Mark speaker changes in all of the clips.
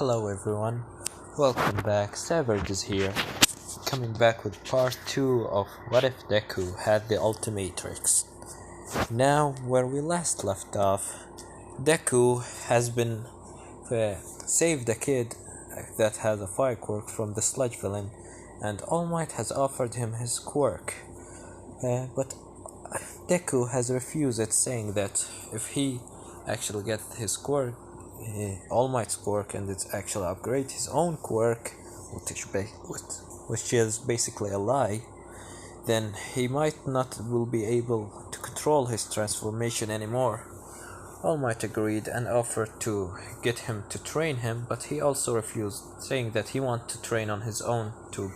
Speaker 1: Hello everyone, welcome back. Savage is here, coming back with part 2 of What If Deku Had the Ultimatrix. Now, where we last left off, Deku has been saved a kid that has a fire quirk from the sludge villain, and All Might has offered him his quirk. But Deku has refused it, saying that if he actually gets his quirk, All Might's quirk, and it's actually upgrade his own quirk, which is basically a lie, then he might not will be able to control his transformation anymore. All Might agreed and offered to get him to train him, but he also refused, saying that he wanted to train on his own to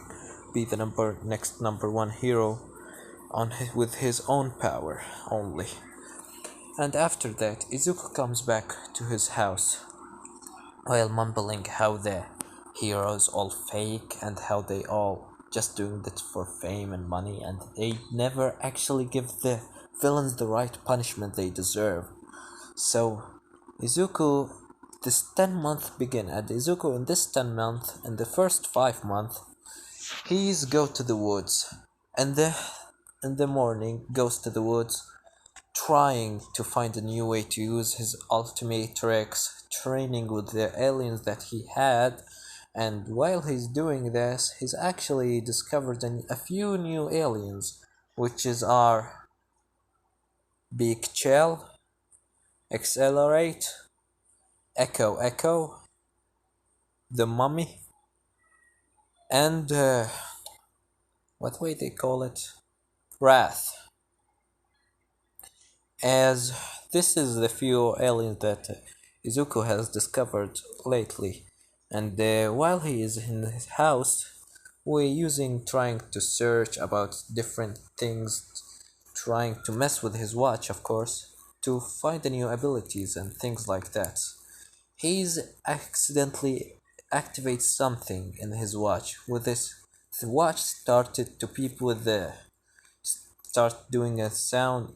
Speaker 1: be the next number one hero with his own power only. And after that, Izuku comes back to his house while mumbling how the heroes all fake and how they all just doing it for fame and money, and they never actually give the villains the right punishment they deserve. So Izuku, this 10-month begin, and Izuku in this 10 month, in the first 5 months, he's go to the woods, and in the morning goes to the woods, trying to find a new way to use his ultimatrix, training with the aliens that he had. And while he's doing this, he's actually discovered a few new aliens, which are Big Chill, Accelerate, Echo, the Mummy, and what way they call it? Wrath. As this is the few aliens that Izuku has discovered lately, and while he is in his house, trying to search about different things, trying to mess with his watch, of course, to find the new abilities and things like that. He's accidentally activates something in his watch. With this, the watch started to peep with the start doing a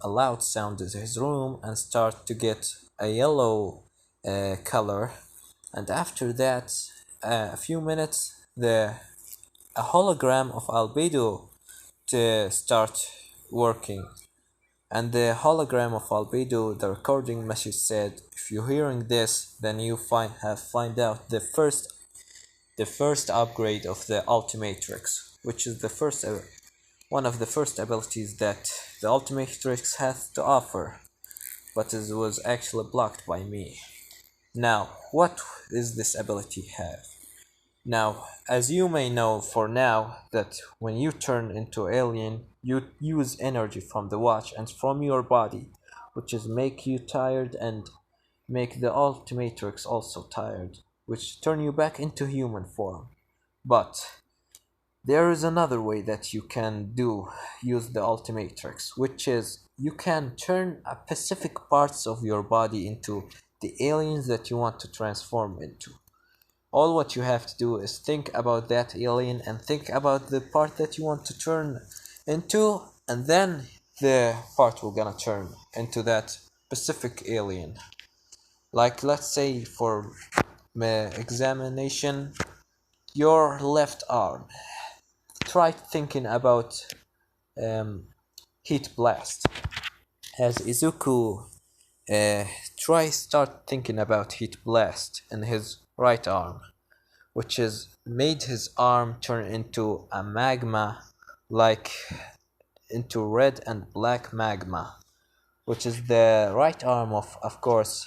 Speaker 1: loud sound in his room, and start to get a yellow color. And after that, a few minutes, a hologram of Albedo to start working. And the hologram of Albedo, the recording message said, if you're hearing this, then you find out the first upgrade of the Ultimatrix, which is one of the first abilities that the Ultimatrix has to offer, but it was actually blocked by me. Now, what is this ability have? Now, as you may know for now, that when you turn into alien, you use energy from the watch and from your body, which is make you tired and make the Ultimatrix also tired, which turn you back into human form. But there is another way that you can use the Ultimatrix, which is you can turn specific parts of your body into the aliens that you want to transform into. All what you have to do is think about that alien and think about the part that you want to turn into, and then the part will gonna turn into that specific alien. Like, let's say for examination, your left arm. Try thinking about Heat Blast. As Izuku start thinking about Heat Blast in his right arm, which is made his arm turn into a magma, into red and black magma, which is the right arm of course,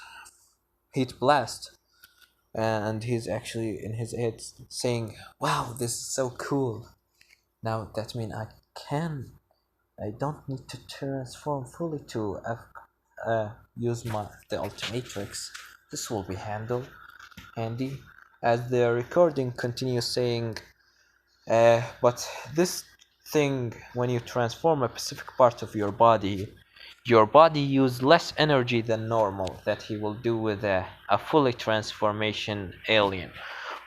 Speaker 1: Heat Blast. And he's actually in his head saying, wow, this is so cool. Now that means I don't need to transform fully to use the Ultimatrix. This will be handy. As the recording continues saying, but this thing, when you transform a specific part of your body use less energy than normal that he will do with a fully transformation alien.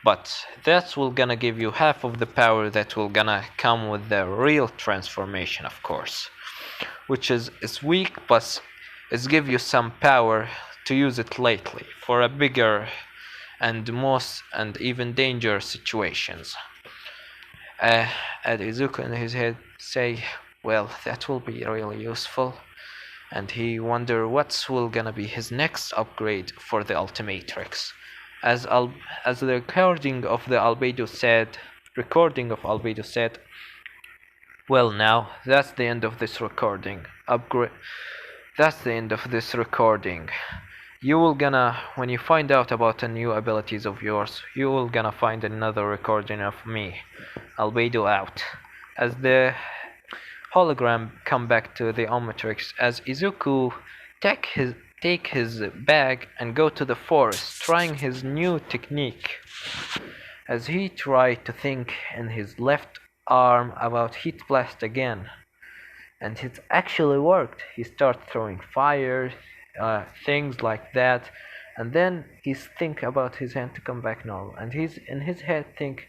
Speaker 1: But that will gonna give you half of the power that will gonna come with the real transformation, of course, which is weak, but it's give you some power to use it lately for a bigger and even dangerous situations. Uh, and Izuku in his head say, well, that will be really useful. And he wonder what's will gonna be his next upgrade for the ultimatrix. As the recording of Albedo said, well, now that's the end of this recording. That's the end of this recording. You will gonna, when you find out about the new abilities of yours, you will gonna find another recording of me. Albedo out. As the hologram come back to the Omnitrix, as Izuku take his bag and go to the forest, trying his new technique. As he tried to think in his left arm about heat blast again, and it actually worked. He started throwing fire, things like that, and then he's think about his hand to come back normal, and he's in his head think,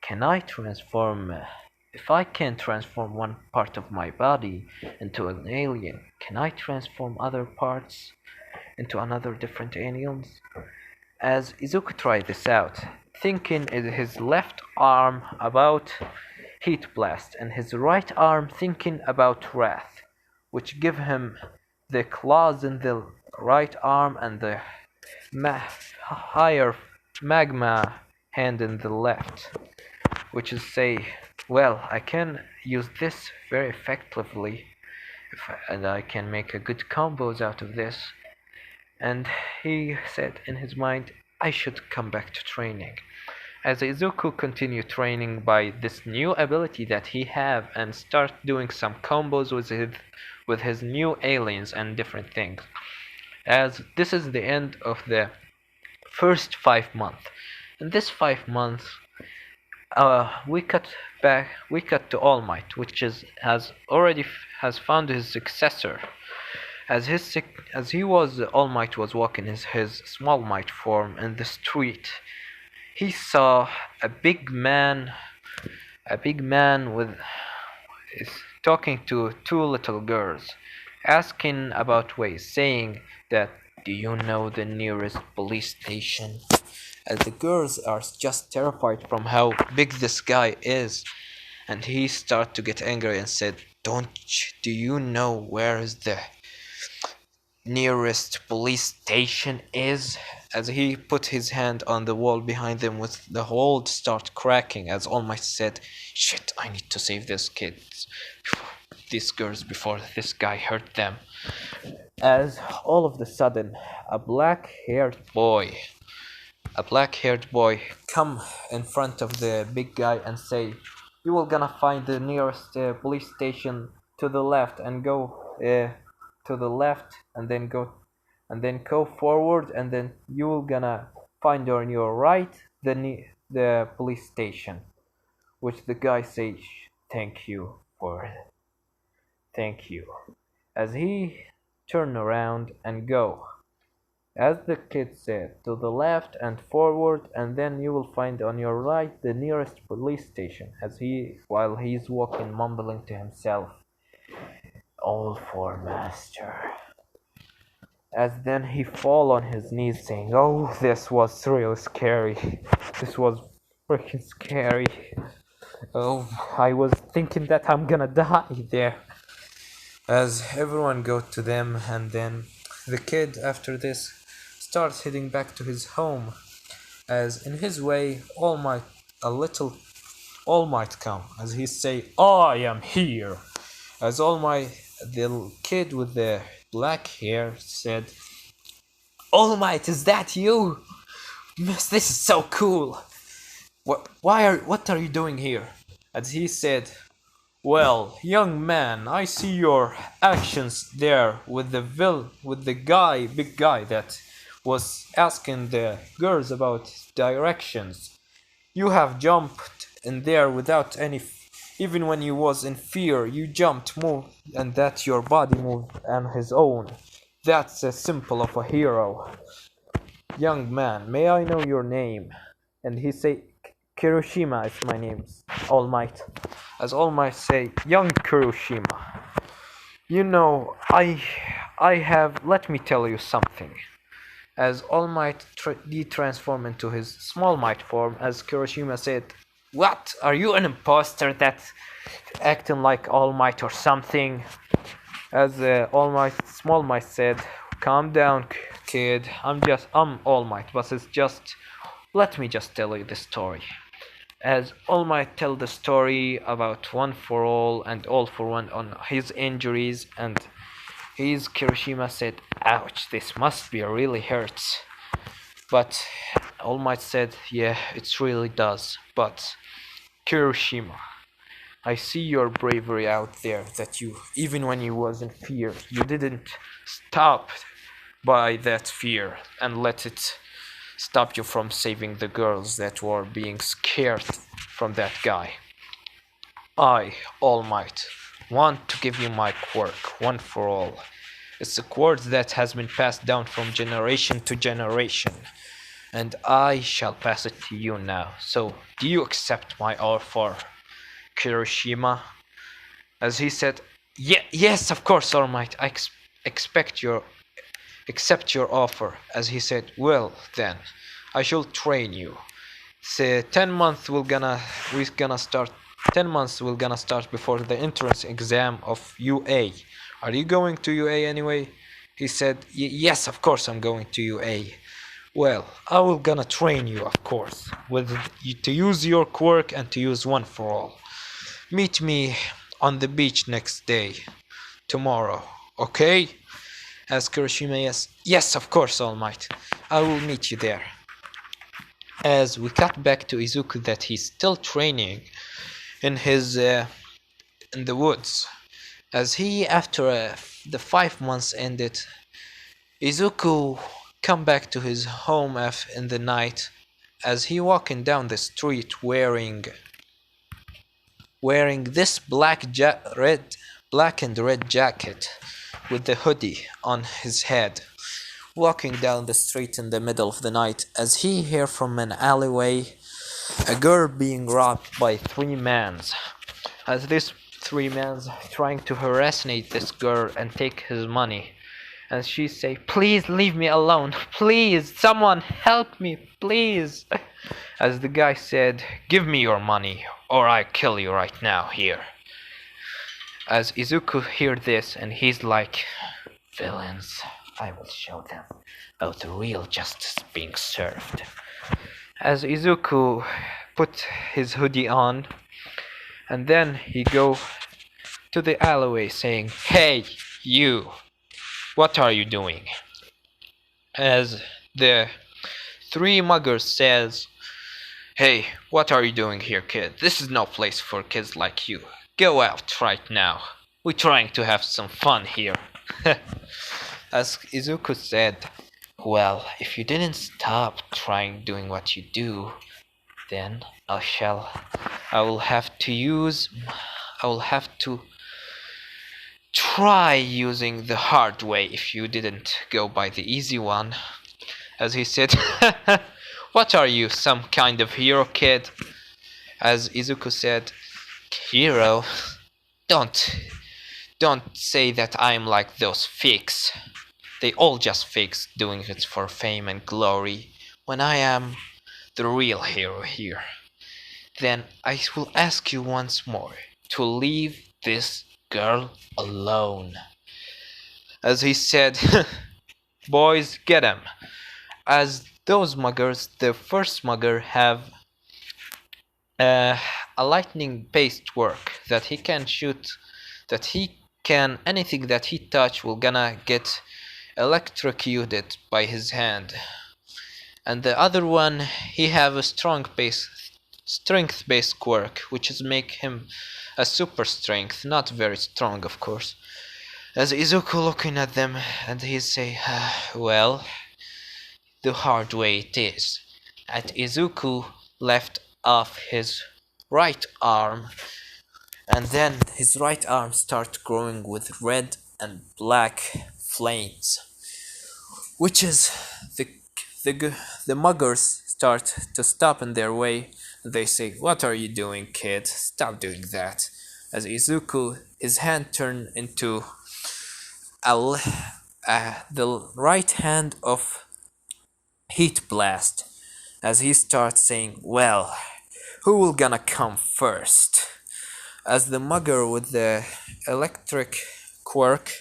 Speaker 1: can I transform? If I can transform one part of my body into an alien, can I transform other parts into another different aliens? As Izuku tried this out, thinking in his left arm about heat blast and his right arm thinking about wrath, which give him the claws in the right arm and the higher magma hand in the left, which is say, well, I can use this very effectively and I can make a good combos out of this. And he said in his mind, I should come back to training. As Izuku continued training by this new ability that he have and start doing some combos with his new aliens and different things. As this is the end of the first 5 months. In this 5 months, we cut to All Might, which has found his successor. As All Might was walking his Small Might form in the street, he saw a big man with is talking to two little girls, asking about ways, saying that, do you know the nearest police station? As the girls are just terrified from how big this guy is, and he started to get angry and said, do you know where is the nearest police station is? As he put his hand on the wall behind them, with the wall start cracking, as All Might said, shit, I need to save these girls before this guy hurt them. As all of a sudden a black-haired boy come in front of the big guy and say, you will gonna find the nearest police station to the left and go to the left and then go forward, and then you will gonna find on your right the police station. Which the guy says, thank you. As he turn around and go, as the kid said, to the left and forward, and then you will find on your right the nearest police station. While he's walking, mumbling to himself, all for master. As then he fall on his knees saying, oh, this was real scary. This was freaking scary. Oh, I was thinking that I'm gonna die there. As everyone go to them, and then the kid after this starts heading back to his home. As in his way, All Might come, as he say, I am here. As the kid with the black hair said, All Might, is that you? Miss, this is so cool. What are you doing here? As he said, well, young man, I see your actions there with the big guy that was asking the girls about directions. You have jumped in there without any, even when you was in fear, you jumped, moved, and that your body moved on his own. That's a symbol of a hero. Young man, may I know your name? And he say, Kiroshima is my name, All Might. As All Might say, young Kiroshima, you know, let me tell you something. as All Might de-transformed into his Small Might form, as Kirishima said, "What? Are you an imposter that's acting like All Might or something?" As All Might, Small Might said, "Calm down, kid. I'm All Might, but it's just, let me just tell you the story." As All Might tell the story about One for All and All for One on his injuries, and his Kirishima said, "Ouch, this must be really hurts." But All Might said, "Yeah, it really does. But Kirishima, I see your bravery out there, that you, even when you was in fear, you didn't stop by that fear and let it stop you from saving the girls that were being scared from that guy. I, All Might, want to give you my quirk, One for All. It's a quirk that has been passed down from generation to generation, and I shall pass it to you now. So, do you accept my offer, Kirishima?" As he said, "Yes, of course, All Might. I accept your offer." As he said, "Well, then, I shall train you. Say 10 months we're gonna start 10 months we're gonna start before the entrance exam of UA. Are you going to UA anyway?" He said, "Yes, of course I'm going to UA." "Well, I will gonna train you, of course, with to use your quirk and to use One for All. Meet me on the beach next day, tomorrow, okay?" As Kirishima, yes, of course, All Might. I will meet you there." As we cut back to Izuku, that he's still training in his in the woods. As he, after the 5 months ended, Izuku come back to his home in the night. As he walking down the street wearing this black and red jacket with the hoodie on his head, walking down the street in the middle of the night, as he hear from an alleyway a girl being robbed by 3 men. As these 3 men trying to harassate this girl and take his money, and she say, "Please leave me alone, please, someone help me, please." As the guy said, "Give me your money or I kill you right now here." As Izuku hear this, and he's like, "Villains, I will show them how the real justice is being served." As Izuku put his hoodie on, and then he go to the alleyway saying, "Hey, you, what are you doing?" As the 3 muggers says, "Hey, what are you doing here, kid? This is no place for kids like you. Go out right now. We're trying to have some fun here." As Izuku said, "Well, if you didn't stop doing what you do, then I will have to try using the hard way if you didn't go by the easy one." As he said, "What are you, some kind of hero, kid?" As Izuku said, "Hero? Don't say that I'm like those fakes. They all just fakes doing it for fame and glory, when I am the real hero here. Then I will ask you once more to leave this girl alone." As he said, "Boys, get him." As those muggers, the first mugger have a lightning-based work that he can shoot, anything that he touch will gonna get electrocuted by his hand. And the other one, he have a strength-based quirk, which is make him a super strength, not very strong, of course. As Izuku looking at them, and he say, "Well, the hard way it is." And Izuku left off his right arm, and then his right arm start growing with red and black flames, which is the muggers start to stop in their way. They say, "What are you doing, kid? Stop doing that." As Izuku, his hand turned into the right hand of heat blast as he starts saying, well, who will gonna come first? As the mugger with the electric quirk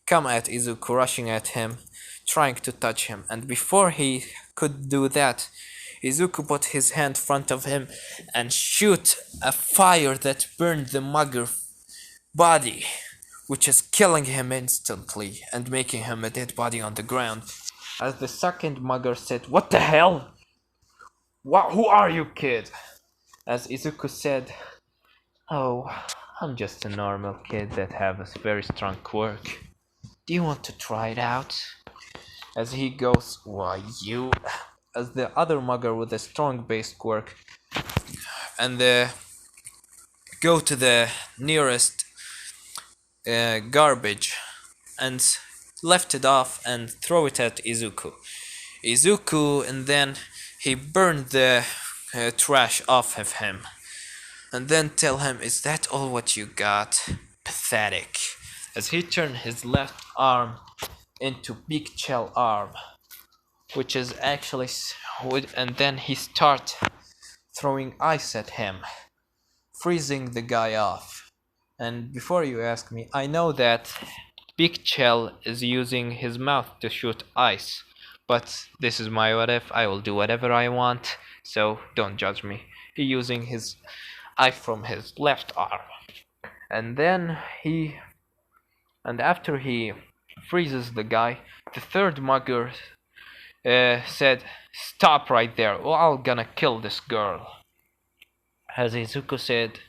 Speaker 1: come at Izuku, rushing at him, trying to touch him, and before he could do that, Izuku put his hand in front of him and shoot a fire that burned the mugger body, which is killing him instantly and making him a dead body on the ground. As the second mugger said, what the hell? Who are you, kid? As Izuku said, oh, I'm just a normal kid that have a very strong quirk. Do you want to try it out? As he goes, why you? As the other mugger with a strong base quirk and go to the nearest garbage and left it off and throw it at Izuku. And then he burned the trash off of him. And then tell him, is that all what you got? Pathetic. As he turned his left arm into big shell arm, which is actually, and then he start throwing ice at him, freezing the guy off. And before you ask me, I know that Big Shell is using his mouth to shoot ice, but this is my what if. I will do whatever I want, so don't judge me. He using his eye from his left arm, and then after he freezes the guy, the third mugger said, stop right there, or I'm gonna kill this girl. As Izuku said,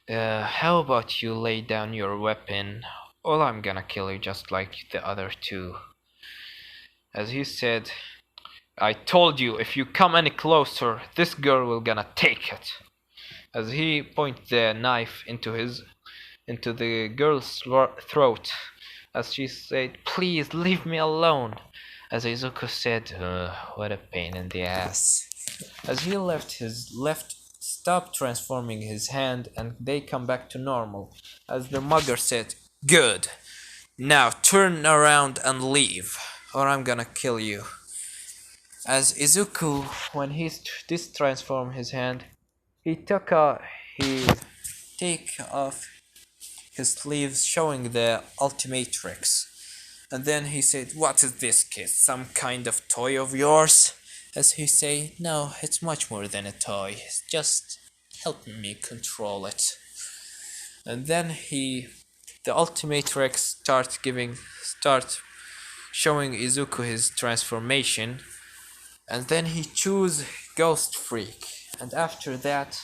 Speaker 1: how about you lay down your weapon, or I'm gonna kill you just like the other two. As he said, I told you, if you come any closer, this girl will gonna take it. As he pointed the knife into the girl's throat, as she said, please leave me alone. As Izuku said, what a pain in the ass. As he stopped transforming his hand and they come back to normal. As the mugger said, good. Now turn around and leave, or I'm gonna kill you. As Izuku, when he transformed his hand, he take off his sleeves, showing the ultimatrix. And then he said, what is this, kid? Some kind of toy of yours? As he say, no, it's much more than a toy. Just help me control it. And then the ultimatrix start showing Izuku his transformation. And then he choose Ghost Freak. And after that,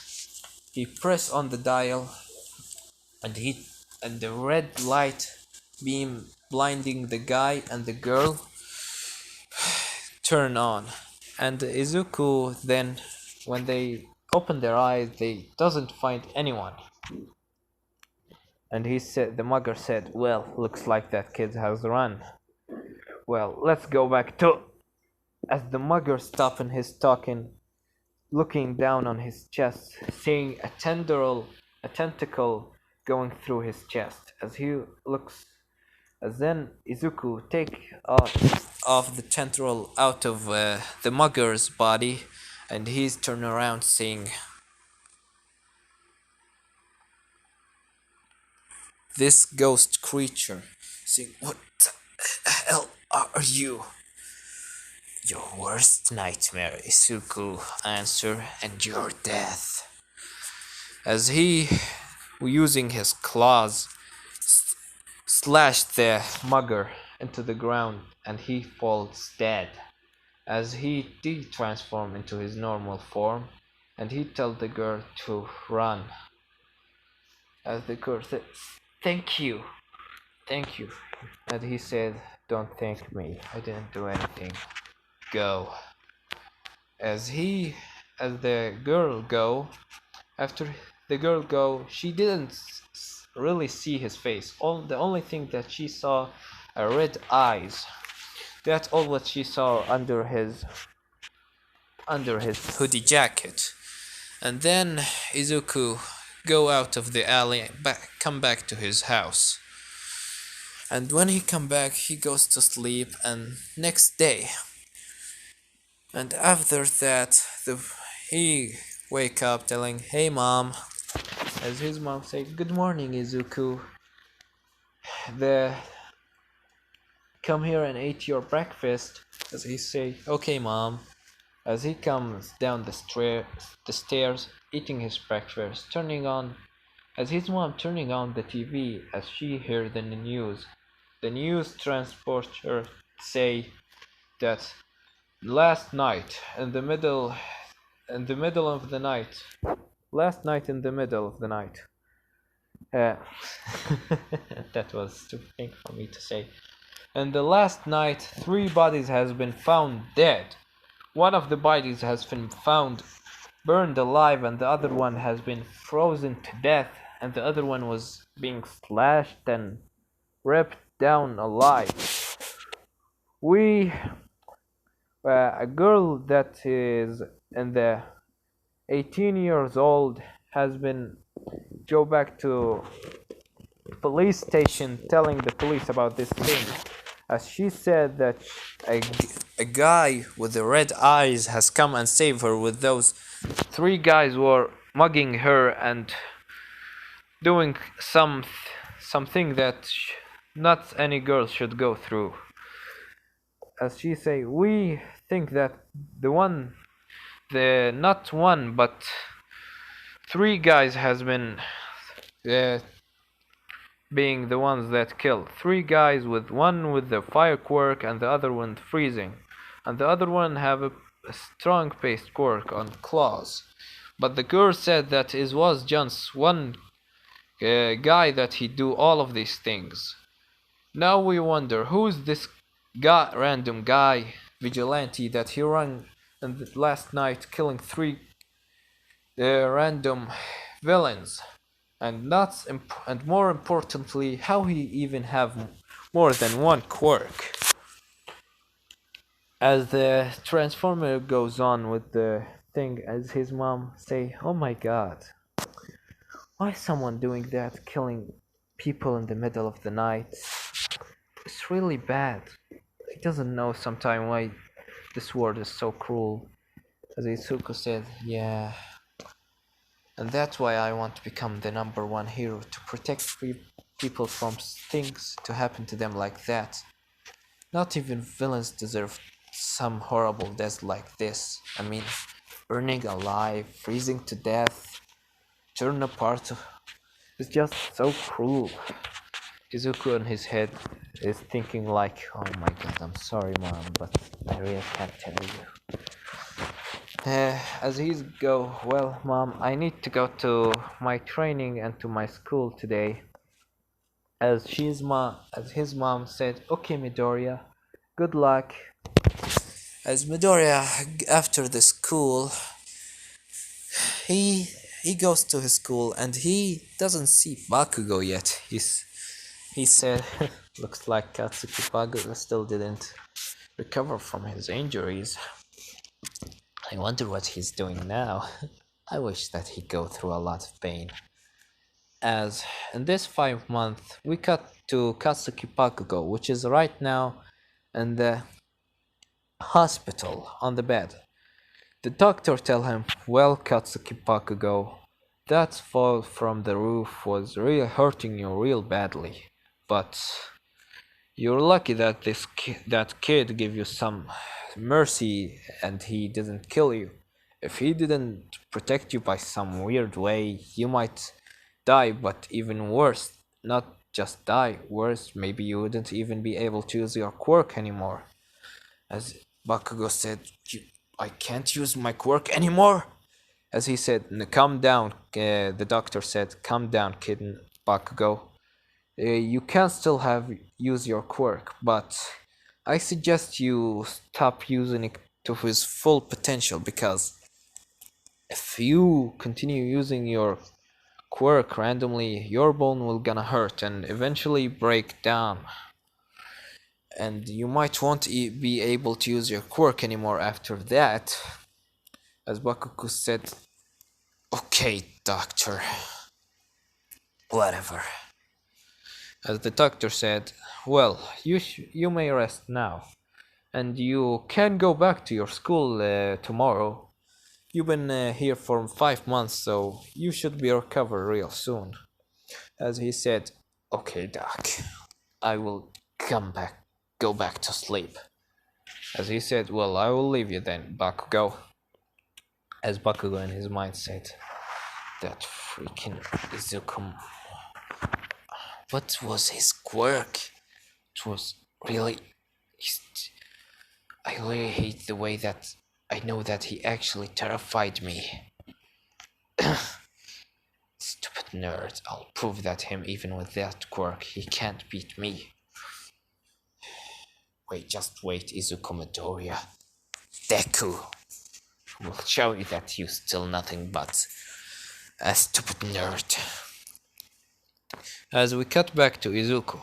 Speaker 1: he press on the dial, and the red light beam blinding the guy and the girl turn on. And Izuku then, when they open their eyes, they doesn't find anyone. And the mugger said, well, looks like that kid has run. Well, let's go back to... As the mugger stopped in his talking, looking down on his chest, seeing a tentacle going through his chest. As then Izuku take off the tentacle out of the mugger's body, and he's turned around seeing this ghost creature, saying, what the hell are you? Your worst nightmare, Izuku, answer, and your death. As he, using his claws, slashed the mugger into the ground, and he falls dead. As he transformed into his normal form, and he told the girl to run. As the girl said, thank you. And he said, don't thank me, I didn't do anything. Go. As the girl go, after the girl go, she didn't really see his face. The only thing that she saw are red eyes. That's all what she saw under his hoodie jacket. And then Izuku go out of the alley, come back to his house. And when he come back, he goes to sleep, and next day And after that, he wake up telling, "Hey mom," as his mom say, "Good morning, Izuku. The come here and eat your breakfast." As he say, "Okay, mom." As he comes down the stairs, eating his breakfast, turning on, as his mom turning on the TV, as she heard the news. The news transporter say that last night, in the middle of the night, last night in the middle of the night, uh, that was a stupid thing for me to say. And the last night, three bodies has been found dead. One of the bodies has been found burned alive, and the other one has been frozen to death, and the other one was being slashed and ripped down alive. We, a girl that is in the 18 years old has been go back to police station telling the police about this thing, as she said that a, a guy with the red eyes has come and saved her with those three guys were mugging her and doing something that not any girl should go through. As she say, we think that the not one but three guys has been uh, being the ones that killed. Three guys, with one with the fire quirk and the other one freezing, and the other one have a strong paced quirk on claws. But the girl said that it was just one guy that he do all of these things. Now we wonder who's this guy, random guy, vigilante, that he ran and last night killing three random villains, and and more importantly, how he even have more than one quirk. As the transformer goes on with the thing, as his mom say, "Oh my God, why is someone doing that, killing people in the middle of the night? It's really bad. He doesn't know sometimes why this world is so cruel." As Izuku said, "Yeah, and that's why I want to become the number one hero, to protect people from things to happen to them like that. Not even villains deserve some horrible death like this. I mean, burning alive, freezing to death, torn apart. It's just so cruel." Izuku in his head is thinking like, "Oh my God, I'm sorry mom, but I really can't tell you." As he's go, "Well mom, I need to go to my training and to my school today." As his mom said, "Okay Midoriya, good luck." As Midoriya, after the school, he he goes to his school and he doesn't see Bakugou yet. He said, "Looks like Katsuki Bakugou still didn't recover from his injuries. I wonder what he's doing now. I wish that he'd go through a lot of pain." As in this 5 month, we cut to Katsuki Bakugou, which is right now in the hospital on the bed. The doctor tell him, "Well, Katsuki Bakugou, that fall from the roof was really hurting you real badly, but you're lucky that that kid gave you some mercy and he didn't kill you. If he didn't protect you by some weird way, you might die, but even worse, not just die, worse, maybe you wouldn't even be able to use your quirk anymore." As Bakugo said, "I can't use my quirk anymore." As he said, "Calm down." The doctor said, "Calm down, kid Bakugo. You can still use your quirk, but I suggest you stop using it to his full potential, because if you continue using your quirk randomly, your bone will gonna hurt and eventually break down, and you might won't be able to use your quirk anymore after that." As Bakugo said, "Okay, doctor, whatever." As the doctor said, "Well, you may rest now." and you can go back to your school tomorrow. You've been here for 5 months, so you should be recovered real soon. As he said, okay, Doc, I will go back to sleep. As he said, well, I will leave you then, Bakugou. As Bakugou in his mind said, that freaking Izuku. What was his quirk? It was really. I really hate the way that I know that he actually terrified me. Stupid nerd. I'll prove that him, even with that quirk, he can't beat me. Just wait, Izuku Midoriya. Deku will show you that you're still nothing but a stupid nerd. As we cut back to Izuku,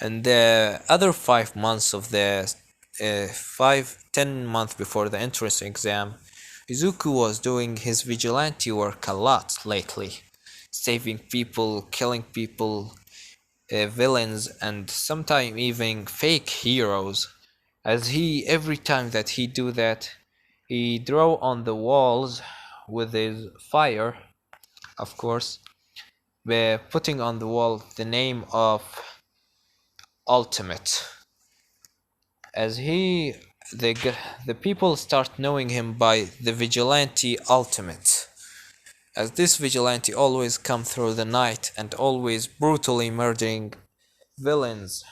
Speaker 1: and the other 5 months of the 10 months before the entrance exam, Izuku was doing his vigilante work a lot lately, saving people, killing people, villains, and sometimes even fake heroes. As every time that he do that, he draw on the walls with his fire, of course, by putting on the wall the name of Ultimate. As the people start knowing him by the Vigilante Ultimate. As this Vigilante always come through the night and always brutally murdering villains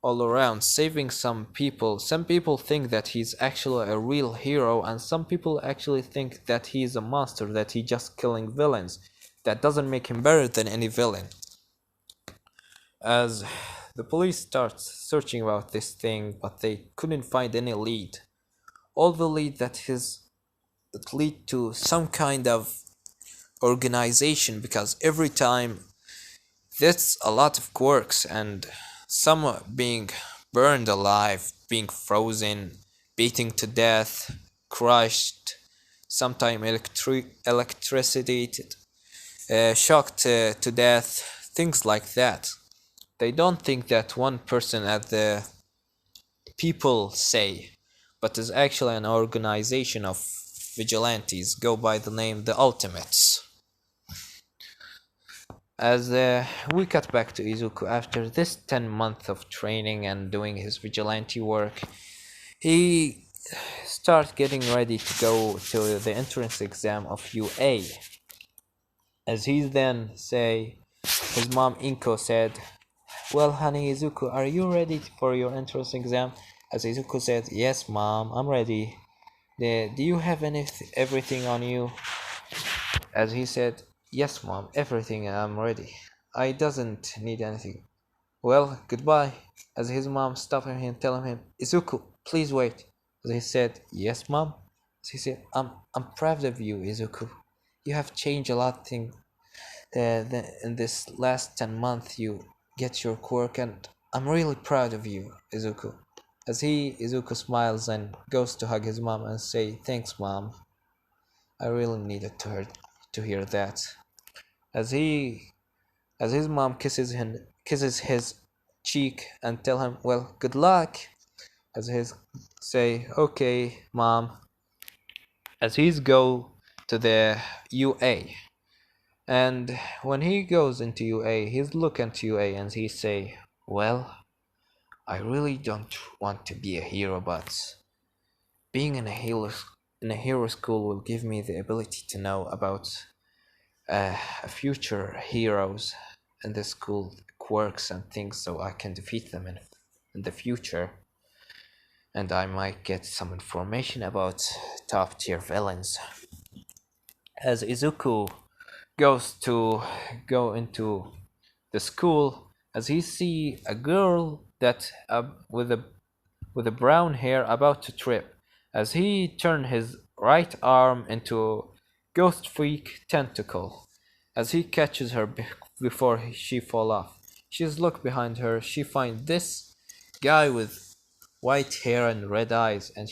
Speaker 1: all around, saving some people. Some people think that he's actually a real hero, and some people actually think that he's a monster, that he's just killing villains. That doesn't make him better than any villain. As the police start searching about this thing, but they couldn't find any lead. All the lead that lead to some kind of organization, because every time there's a lot of quirks, and some being burned alive, being frozen, beaten to death, crushed, sometimes electrocuted, shocked to death, things like that. They don't think that one person at the people say, but is actually an organization of vigilantes go by the name the Ultimates. As we cut back to Izuku after this 10 months of training and doing his vigilante work, he starts getting ready to go to the entrance exam of UA. As he then say, his mom Inko said, well honey Izuku, are you ready for your entrance exam? As Izuku said, yes mom, I'm ready. Do you have everything on you? As he said, yes mom, everything, I'm ready. I doesn't need anything. Well, goodbye. As his mom stopped him and telling him, Izuku, please wait. As he said, yes mom. As he said, I'm proud of you, Izuku. You have changed a lot of things. In this last 10 months you get your quirk, and I'm really proud of you, Izuku. As Izuku smiles and goes to hug his mom and say, thanks mom. I really needed to hear that. As his mom kisses his cheek and tell him, well, good luck. As his say, okay mom. As he's go to the UA. And when he goes into UA, he's look into UA and he say, well, I really don't want to be a hero, but being in a hero school will give me the ability to know about future heroes in the school quirks and things, so I can defeat them in the future. And I might get some information about top tier villains. As Izuku go into the school, as he see a girl that with a brown hair about to trip, as he turn his right arm into ghost freak tentacle, as he catches her before she fall off. She's look behind her, she find this guy with white hair and red eyes, and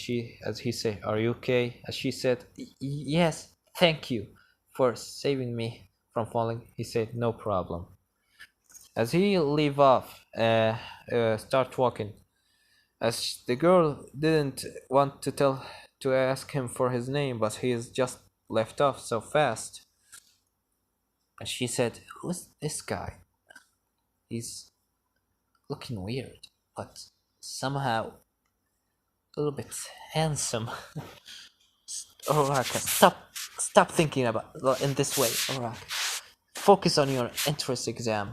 Speaker 1: as he say, are you okay? As she said, yes, thank you for saving me from falling. He said, no problem. As he leave off, start walking, as the girl didn't want to ask him for his name, but he is just left off so fast. And she said, "Who's this guy? He's looking weird, but somehow a little bit handsome." Oraka, stop thinking about in this way, Oraka. Focus on your entrance exam.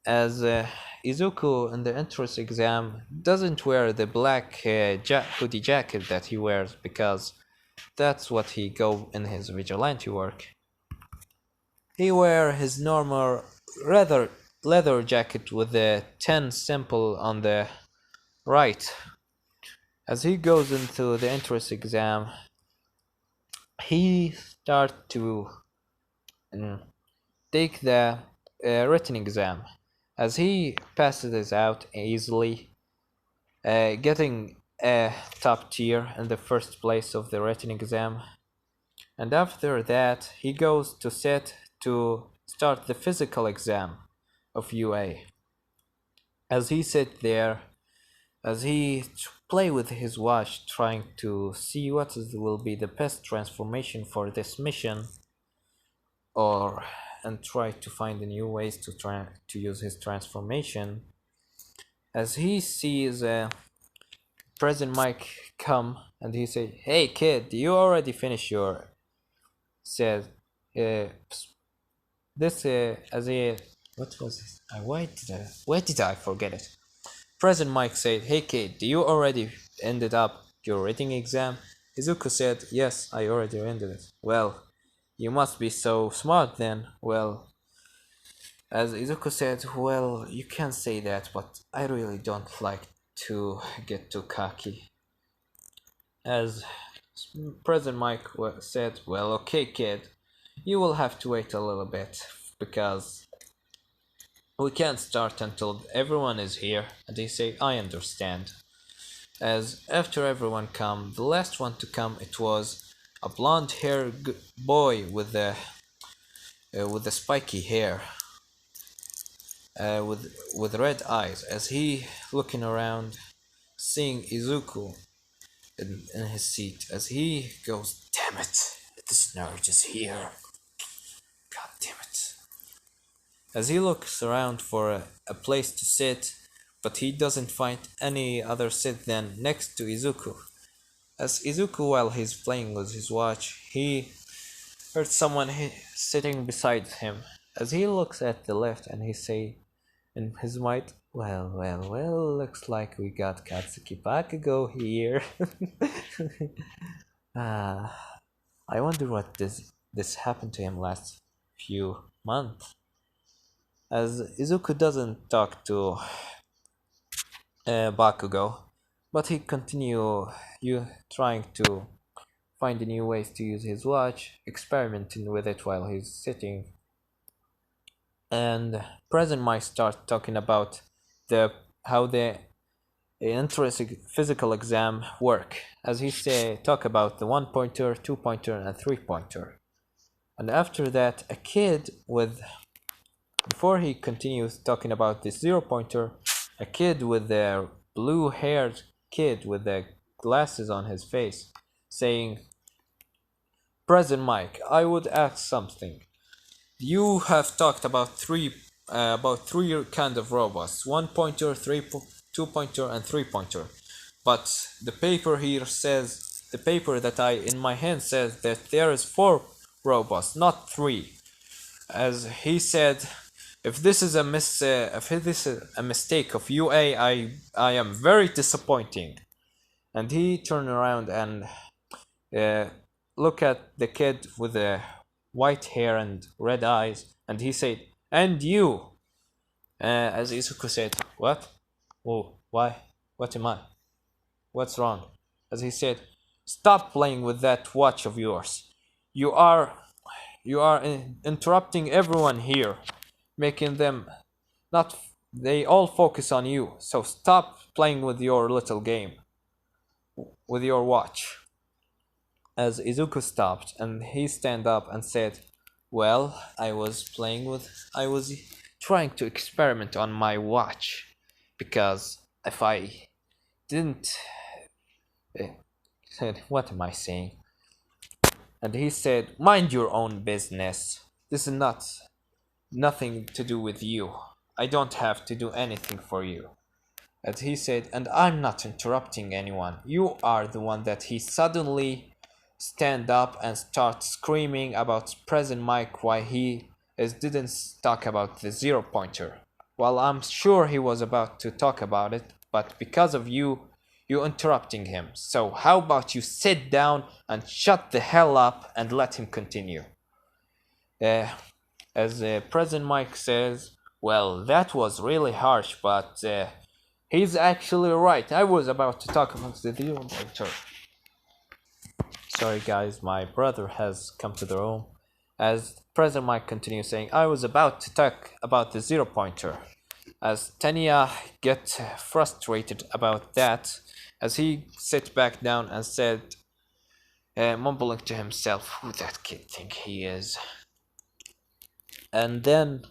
Speaker 1: As Izuku in the entrance exam doesn't wear the black hoodie jacket that he wears because that's what he go in his vigilante work. He wear his normal leather jacket with the 10 symbol on the right. As he goes into the entrance exam, he start to take the written exam. As he passes it out easily, getting a top tier in the first place of the written exam. And after that, he goes to set to start the physical exam of UA. As he sit there, as he play with his watch, trying to see what will be the best transformation for this mission, and try to find new ways to use his transformation. As he sees President Mike come, and he say, "Hey kid, you already finished your..." Said, this as a what was this? Why did I forget it? President Mike said, "Hey kid, do you already ended up your writing exam?" Izuku said, "Yes, I already ended it." "Well, you must be so smart then." "Well," as Izuku said, "well, you can say that, but I really don't like to get too cocky." As President Mike said, "Well, okay kid, you will have to wait a little bit, because we can't start until everyone is here." And they say, "I understand." As after everyone come, the last one to come, it was a blonde-haired boy with the spiky hair, with red eyes. As he looking around, seeing Izuku in his seat, as he goes, "Damn it, this nerd is here. God damn it." As he looks around for a place to sit, but he doesn't find any other sit than next to Izuku. As Izuku, while he's playing with his watch, he heard someone sitting beside him. As he looks at the left, and he say in his mind, well, looks like we got Katsuki Bakugou here." I wonder what this happened to him last few months. As Izuku doesn't talk to Bakugou, but he continue trying to find new ways to use his watch, experimenting with it while he's sitting. And President might start talking about how the interesting physical exam work, as he talk about the 1-pointer, 2-pointer, and 3-pointer. And after that, before he continues talking about this 0-pointer, a kid with the blue-haired kid with the glasses on his face, saying, "President Mike, I would ask something. You have talked about three kind of robots: 1-pointer, 2-pointer, and 3-pointer. But the paper that I in my hand says that there is 4 robots, not 3." As he said, if this is a mistake of UA, I am very disappointing." And he turned around and look at the kid with the white hair and red eyes, and he said, "And you?" As Izuku said, "What? Oh, why? What am I? What's wrong?" As he said, "Stop playing with that watch of yours. You are interrupting everyone here, making them they all focus on you. So stop playing with your little game, with your watch." As Izuku stopped, and he stand up and said, "Well, I was trying to experiment on my watch, because if I didn't. Said, what am I saying? And he said, mind your own business. This is nothing to do with you. I don't have to do anything for you. And he said, and I'm not interrupting anyone. You are the one that he suddenly stand up and start screaming about President Mike why he didn't talk about the zero pointer. Well, I'm sure he was about to talk about it, but because of you, you're interrupting him. So how about you sit down and shut the hell up and let him continue? As President Mike says, well, that was really harsh, but he's actually right. I was about to talk about the zero pointer. Sorry guys, my brother has come to the room. As President Mike continues saying, I was about to talk about the zero pointer. As Tanya gets frustrated about that, as he sits back down and said, mumbling to himself, who that kid think he is? And then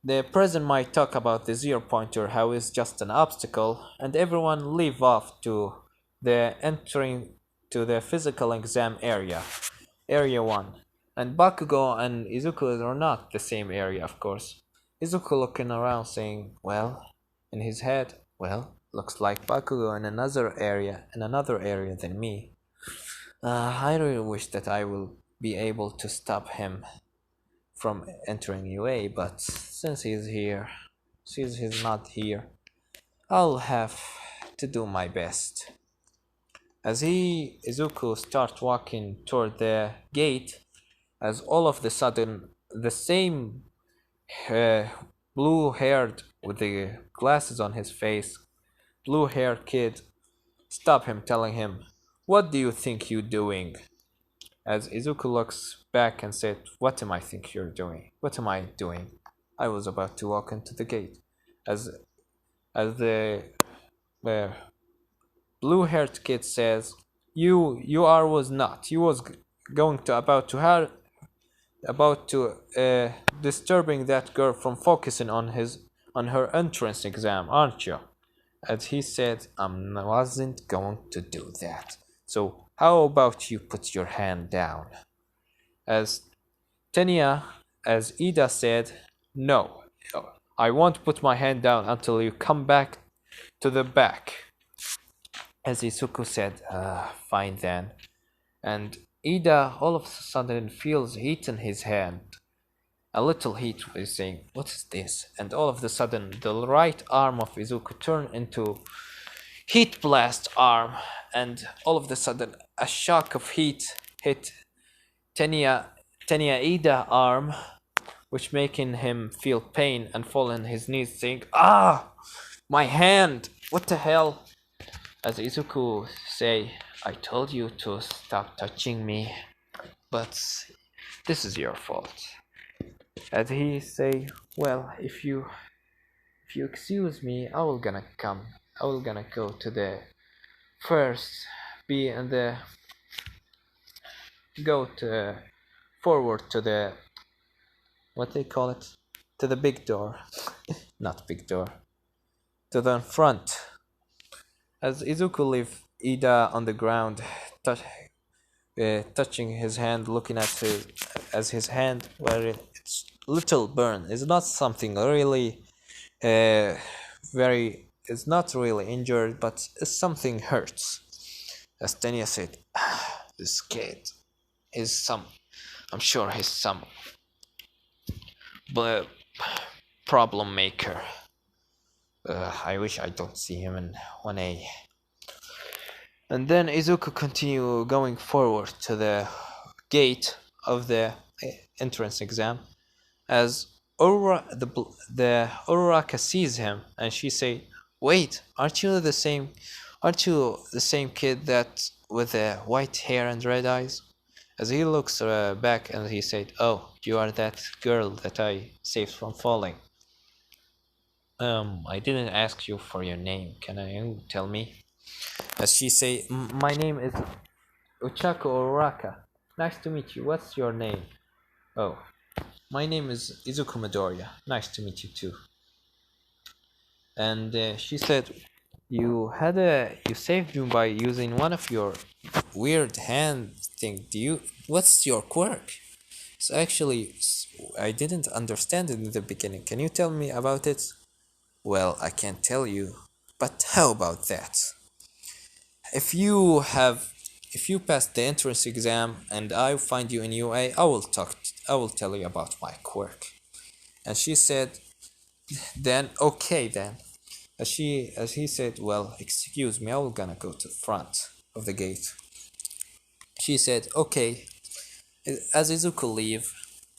Speaker 1: the president might talk about the zero pointer, how it's just an obstacle, and everyone leave off to the entering to the physical exam area 1. And Bakugou and Izuku are not the same area, of course. Izuku looking around saying, well, in his head, well, looks like Bakugou in another area than me. I really wish that I will be able to stop him from entering UA, but since he's not here, I'll have to do my best. As Izuku starts walking toward the gate, as all of the sudden the same blue-haired with the glasses on his face, blue-haired kid stop him, telling him, "What do you think you're doing?" As Izuku looks back and said, "What am I think you're doing? What am I doing? I was about to walk into the gate." As the blue-haired kid says, "You was not. You was going to about to disturbing that girl from focusing on her entrance exam, aren't you?" As he said, "I wasn't going to do that. So how about you put your hand down?" As Tenya, as Iida said, "No, I won't put my hand down until you come back to the back." As Izuku said, fine then. And Iida all of a sudden feels heat in his hand. A little heat, is saying, "What is this?" And all of a sudden, the right arm of Izuku turned into heat blast arm, and all of a sudden, a shock of heat hit Tenya Iida arm, which making him feel pain and fall on his knees, saying, "Ah, my hand! What the hell?" As Izuku say, "I told you to stop touching me, but this is your fault." As he say, "Well, if you excuse me, I will gonna go to the first, be in the go to forward to the what they call it, to the big door, not big door, to the front." As Izuku leave Iida on the ground, touching his hand, looking at his hand where it's little burn. It's not something really it's not really injured, but something hurts. As Tenya said, "This kid is I'm sure he's some problem maker. I wish I don't see him in 1A." And then Izuku continue going forward to the gate of the entrance exam, as the Uraraka sees him, and she say, "Wait, aren't you the same kid that with the white hair and red eyes?" As he looks back and he said, "Oh, you are that girl that I saved from falling." I didn't ask you for your name. Can you tell me?" As she say, "My name is Ochako Uraraka. Nice to meet you. What's your name?" "Oh, my name is Izuku Midoriya. Nice to meet you too." And she said, You saved me by using one of your weird hand thing. What's your quirk? So actually, I didn't understand it in the beginning. Can you tell me about it? Well, I can't tell you. But how about that? If you have if you pass the entrance exam and I find you in UA, I will tell you about my quirk. And she said, then okay then. As he said, well, excuse me, I will gonna go to the front of the gate. She said, okay. As Izuku leave,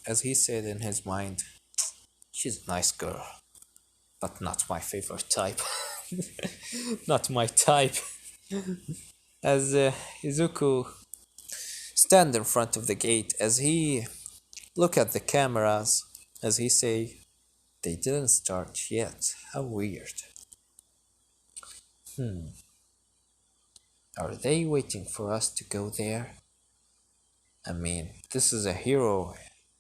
Speaker 1: as he said in his mind, she's a nice girl, but not my favorite type. Not my type. As Izuku stand in front of the gate, as he look at the cameras, as he say, they didn't start yet. How weird. Are they waiting for us to go there? I mean, this is a hero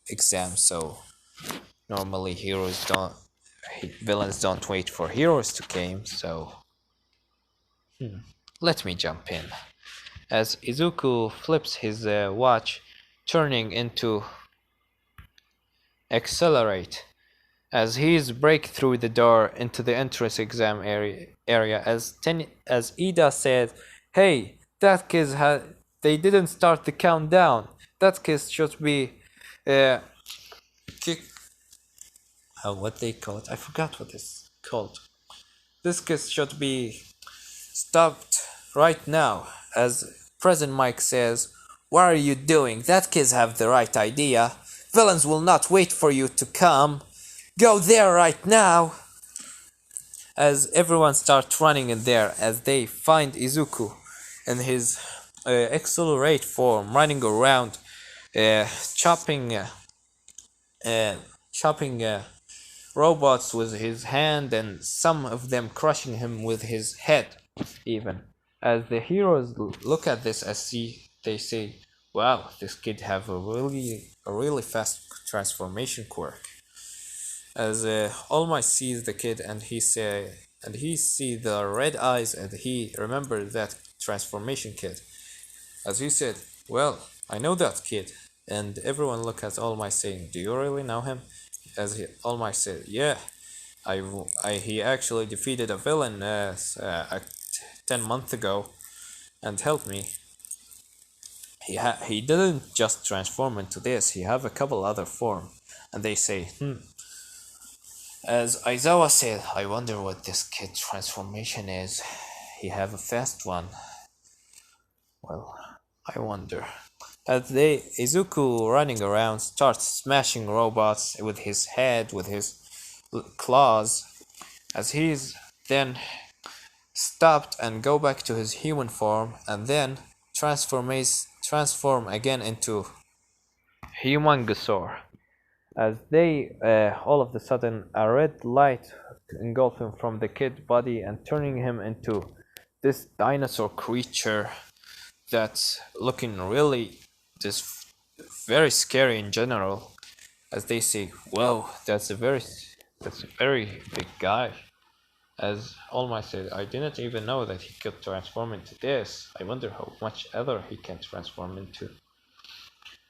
Speaker 1: exam, so normally villains don't wait for heroes to come, so let me jump in. As Izuku flips his watch, turning into accelerate, as he's break through the door into the entrance exam area as Iida said, hey, that kid they didn't start the countdown. That kid should be kick what they call it, I forgot what it's called. This kid should be stopped right now. As President Mike says, what are you doing? That kids have the right idea. Villains will not wait for you to come. Go there right now! As everyone starts running in there, as they find Izuku in his accelerate form, running around, chopping robots with his hand, and some of them crushing him with his head, even. As the heroes look at this, they say, "Wow, this kid have a really fast transformation quirk." As All Might sees the kid and he see the red eyes and he remembers that transformation kid. As he said, well, I know that kid. And everyone look at All Might saying, do you really know him? All Might said, yeah, he actually defeated a villain 10 months ago and helped me. He didn't just transform into this, he have a couple other form. And they say, As Aizawa said, I wonder what this kid transformation is. He have a fast one. Well, I wonder. As Izuku running around starts smashing robots with his head, with his claws, as he's then stopped and go back to his human form and then transform again into Humangosaur. As they all of a sudden a red light engulf him from the kid body and turning him into this dinosaur creature that's looking really just very scary in general. As they say, whoa, that's a very big guy. As All Might said, I didn't even know that he could transform into this. I wonder how much other he can transform into.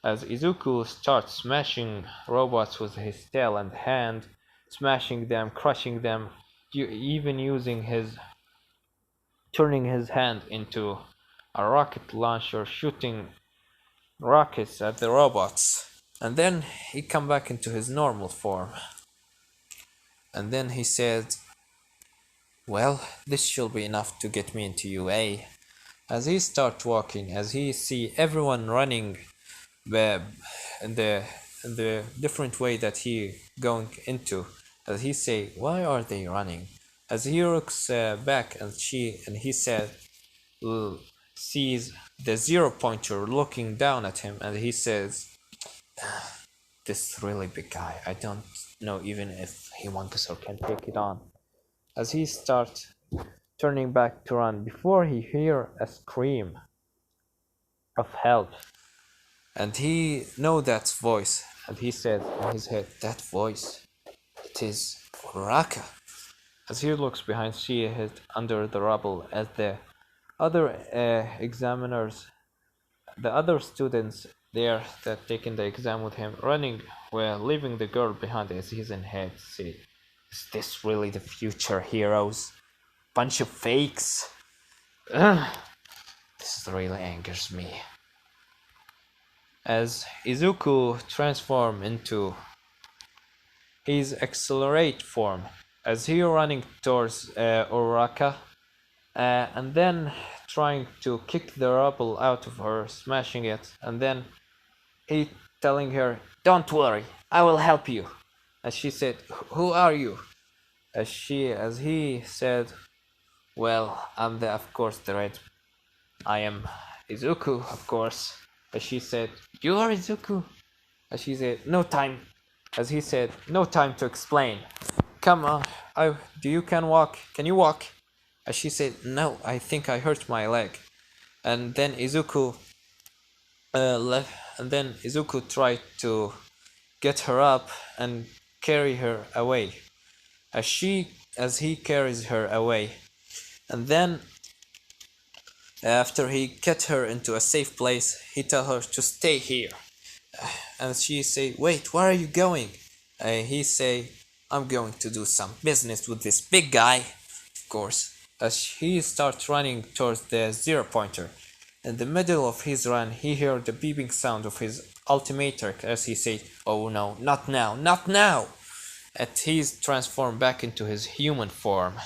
Speaker 1: As Izuku starts smashing robots with his tail and hand, smashing them, crushing them, even turning his hand into a rocket launcher, shooting rockets at the robots. And then he come back into his normal form. And then he said, well, this should be enough to get me into UA. As he start walking, as he see everyone running in the different way that he going into, as he say, why are they running? As he looks back and he said, sees the 0 pointer looking down at him, and he says, this really big guy, I don't know even if Humangosaur can take it on. As he starts turning back to run, before he hear a scream of help, and he know that voice, and he said in his head, that voice, it is Uraraka. As he looks behind, she hid under the rubble as the other examiners, the other students there that taking the exam with him, running while leaving the girl behind as he's in head. See, is this really the future heroes? Bunch of fakes. Ugh. This really angers me. As Izuku transforms into his accelerate form, as he running towards Uraka, and then trying to kick the rubble out of her, smashing it, and then he telling her, "Don't worry, I will help you." As she said, "Who are you?" As he said, "Well, I'm of course the red. I am Izuku, of course." As she said, "You are Izuku?" As she said, "No time." As he said, "No time to explain. Come on, can walk? Can you walk?" As she said, "No, I think I hurt my leg." And then Izuku left, and then Izuku tried to get her up and carry her away. As he carries her away, and then after he get her into a safe place, he tell her to stay here. And she say, "Wait, where are you going?" He say, "I'm going to do some business with this big guy," of course. As he starts running towards the zero pointer, in the middle of his run, he heard the beeping sound of his ultimatrix as he said, "Oh no, not now, not now!" And he's transformed back into his human form.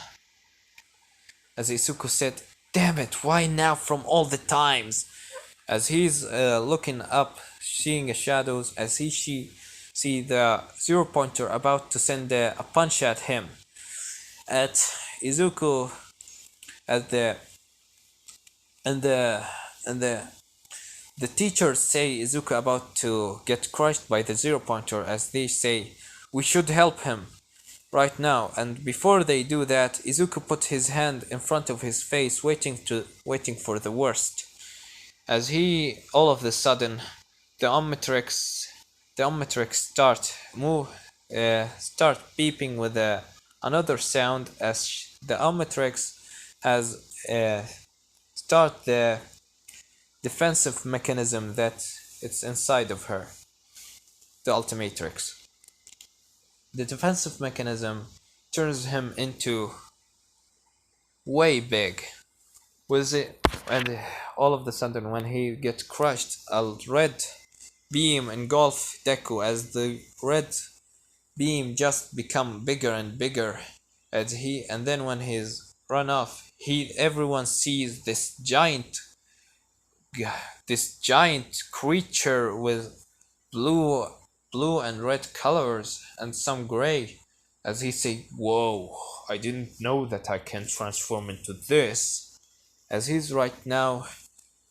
Speaker 1: As Izuku said, "Damn it, why now from all the times?" As he's looking up, seeing shadows, as she see the zero pointer about to send a punch at him. At Izuku, at the teachers say Izuku about to get crushed by the zero pointer, as they say, "We should help him right now." And before they do that, Izuku put his hand in front of his face, waiting for the worst. As he all of a sudden, the omnitrix start beeping with another sound, as the omnitrix has start the defensive mechanism that it's inside of her, the ultimatrix. The defensive mechanism turns him into way big. With it, and all of a sudden, when he gets crushed, a red beam engulf Deku, as the red beam just become bigger and bigger. And then when he's run off, everyone sees this giant creature with blue and red colors and some gray. As he say, "Whoa, I didn't know that I can transform into this." As he's right now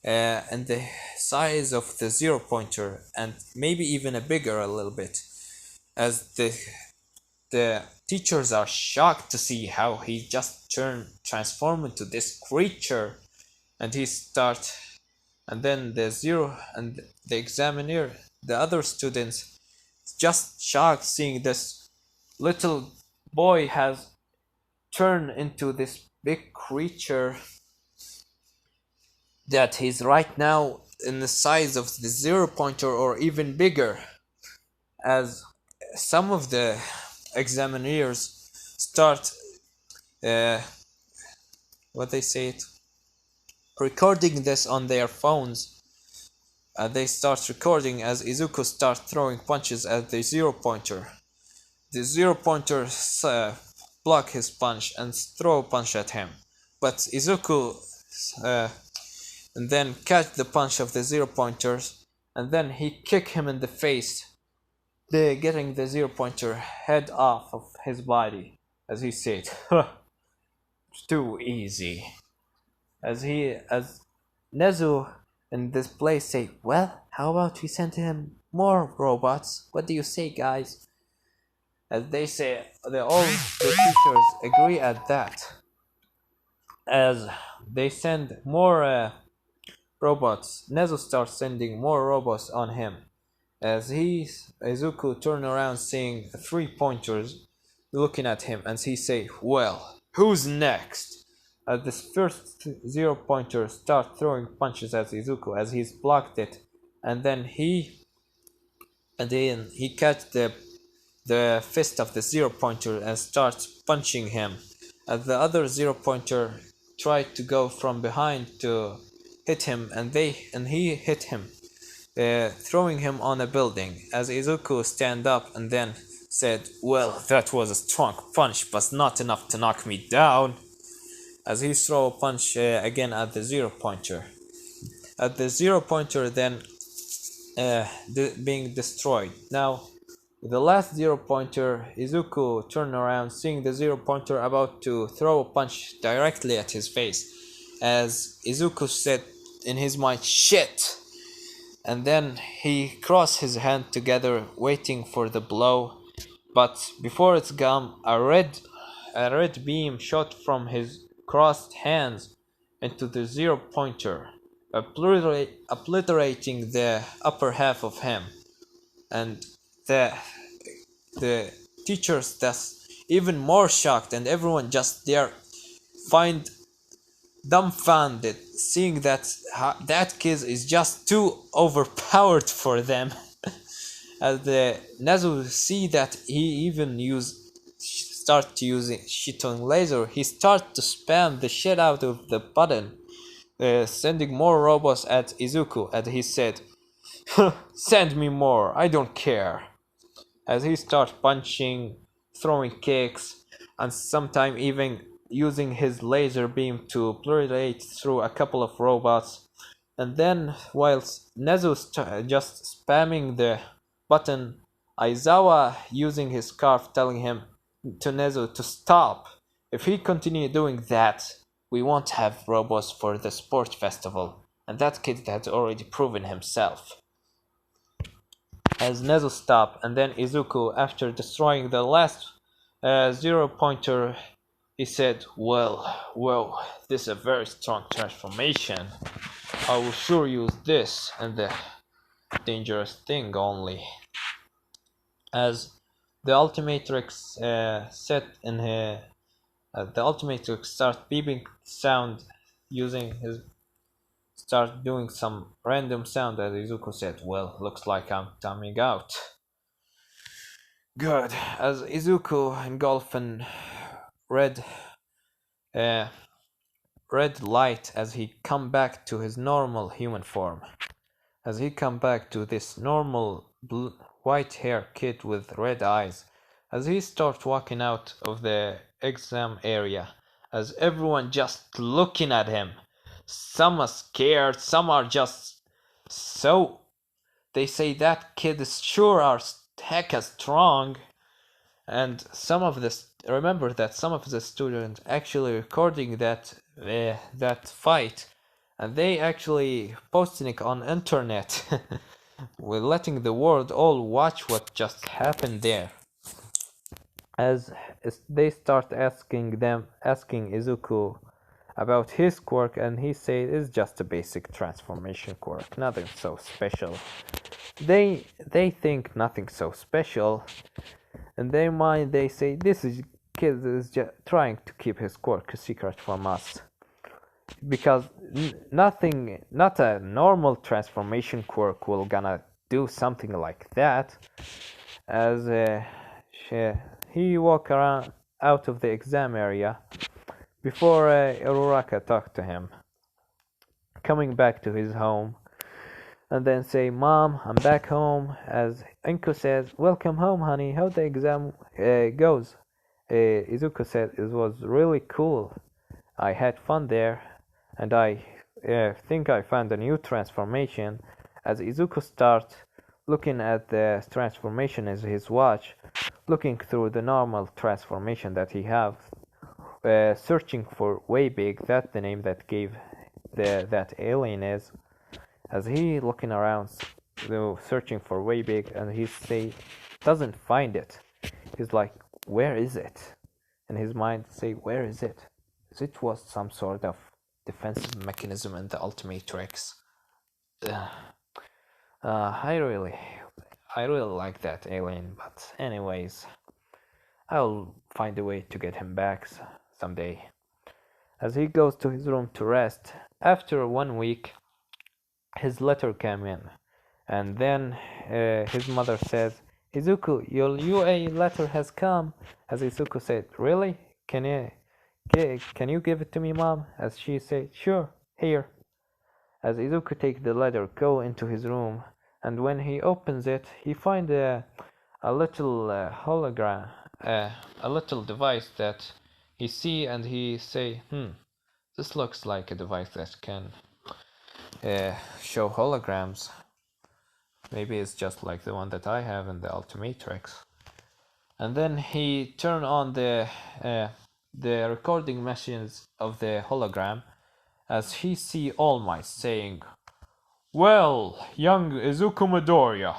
Speaker 1: and the size of the zero pointer, and maybe even a little bit, as the teachers are shocked to see how he just transformed into this creature. And then the examiner, the other students, just shocked seeing this little boy has turned into this big creature that he's right now in the size of the zero pointer or even bigger. As some of the examiners start recording this on their phones. They start recording as Izuku starts throwing punches at the zero pointer. The zero pointer block his punch and throw a punch at him, but Izuku and then catch the punch of the zero pointers, and then he kick him in the face, getting the zero pointer head off of his body. As he said, "Too easy." As Nezu in this place say, "Well, how about we send him more robots? What do you say, guys?" As they say, all the teachers agree at that. As they send more robots, Nezu starts sending more robots on him. As Izuku turn around seeing 3 pointers, looking at him, and he say, "Well, who's next?" As this first zero pointer start throwing punches at Izuku as he's blocked it, and then he catch the fist of the zero pointer and starts punching him. As the other zero pointer tried to go from behind to hit him, and he hit him, throwing him on a building. As Izuku stand up and then said, "Well, that was a strong punch, but not enough to knock me down." As he throw a punch again at the zero pointer. At the zero pointer then being destroyed. Now, the last zero pointer, Izuku turned around, seeing the zero pointer about to throw a punch directly at his face. As Izuku said in his mind, "Shit!" And then he crossed his hand together, waiting for the blow. But before it's gone, a red beam shot from his crossed hands into the zero pointer, obliterating the upper half of him. And the teachers that's even more shocked, and everyone just there find dumbfounded, seeing that that kid is just too overpowered for them. As the Nezu see that he even start using Shiton laser, he start to spam the shit out of the button, sending more robots at Izuku, and he said, "Send me more, I don't care." As he starts punching, throwing kicks, and sometimes even using his laser beam to obliterate through a couple of robots. And then, whilst Nezu just spamming the button, Aizawa using his scarf telling him to Nezu to stop. If he continue doing that, we won't have robots for the sport festival, and that kid had already proven himself. As Nezu stopped, and then Izuku, after destroying the last zero pointer, he said, well, this is a very strong transformation. I will sure use this and the dangerous thing only." As the ultimatrix set in the ultimatrix start beeping sound, using his start doing some random sound, as Izuku said, "Well, looks like I'm timing out." Good. As Izuku engulfed in red light as he come back to his normal human form. As he come back to this normal white hair kid with red eyes. As he starts walking out of the exam area. As everyone just looking at him. Some are scared, some are just so... They say that kid is sure are hecka strong. And some of the remember that some of the students actually recording that fight, and they actually posting it on internet. We're letting the world all watch what just happened there. As they start asking Izuku about his quirk, and he says it's just a basic transformation quirk, nothing so special. They think nothing so special. In their mind, they say, "This kid is just trying to keep his quirk a secret from us." Because not a normal transformation quirk will gonna do something like that. As he walk around out of the exam area, before Uraraka talked to him, coming back to his home, and then say, "Mom, I'm back home." As Enko says, "Welcome home, honey. How the exam goes?" Izuku said, "It was really cool. I had fun there, and I think I found a new transformation." As Izuku starts looking at the transformation as his watch, looking through the normal transformation that he have, searching for Way Big, that's the name that gave that alien is. As he looking around, searching for Way Big, and he say doesn't find it. He's like, "Where is it?" In his mind, say, "Where is it?" As it was some sort of defensive mechanism in the ultimatrix. I really like that alien, but anyways, I'll find a way to get him back someday. As he goes to his room to rest, after 1 week, his letter came in, and then his mother says, Izuku, your UA letter has come. As Izuku said, really? Can you give it to me, mom? As she said, sure, here. As Izuku takes the letter, go into his room, and when he opens it, he finds a little hologram, a little device that he see, and he say, this looks like a device that can show holograms. Maybe it's just like the one that I have in the ultimatrix. And then he turn on the recording machines of the hologram, as he see All Might saying, well, young Izuku Midoriya,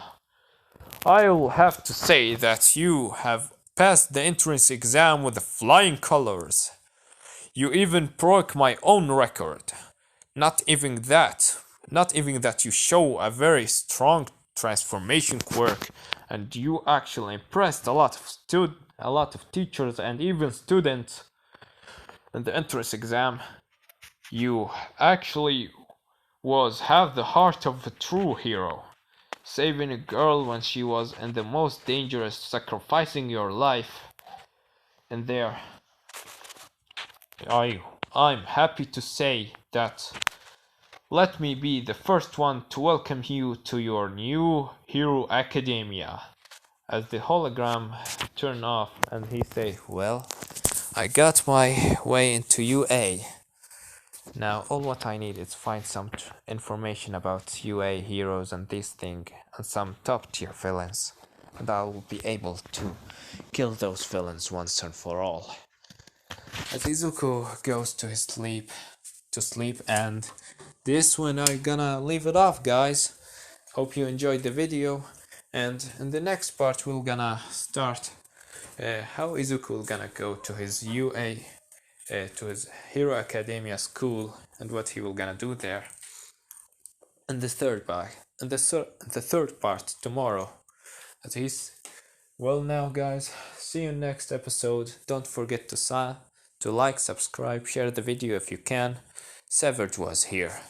Speaker 1: I'll have to say that you have passed the entrance exam with the flying colors. You even broke my own record. Not even that. Not even that, you show a very strong transformation quirk, and you actually impressed a lot of teachers and even students in the entrance exam. You actually have the heart of a true hero, saving a girl when she was in the most dangerous, sacrificing your life. And there, I'm happy to say that let me be the first one to welcome you to your new Hero Academia. As the hologram turn off and he say, well, I got my way into UA. Now all what I need is find some information about UA heroes and this thing, and some top tier villains, and I will be able to kill those villains once and for all. As Izuku goes to sleep, and this one I'm gonna leave it off, guys. Hope you enjoyed the video, and in the next part we're gonna start how Izuku will gonna go to his UA, to his Hero Academia school, and what he will gonna do there. And the third part tomorrow. At least, well, now guys, see you next episode. Don't forget to like, subscribe, share the video if you can. Savage was here.